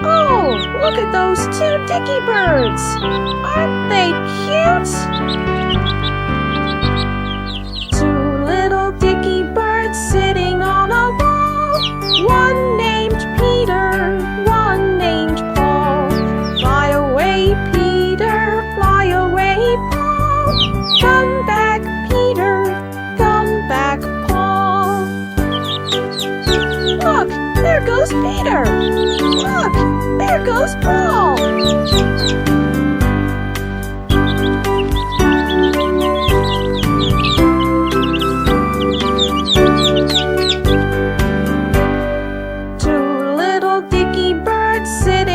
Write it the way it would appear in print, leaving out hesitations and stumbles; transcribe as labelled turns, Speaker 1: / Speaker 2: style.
Speaker 1: Oh, look at those two Dickie birds. Aren't they cute? Two little Dickie birds sitting on a wall. One named Peter, one named Paul. Fly away, Peter, fly away, Paul. Come back, Peter, come back, Paul. Look, there goes Peter. Look, there goes Paul. Two little Dickie birds sitting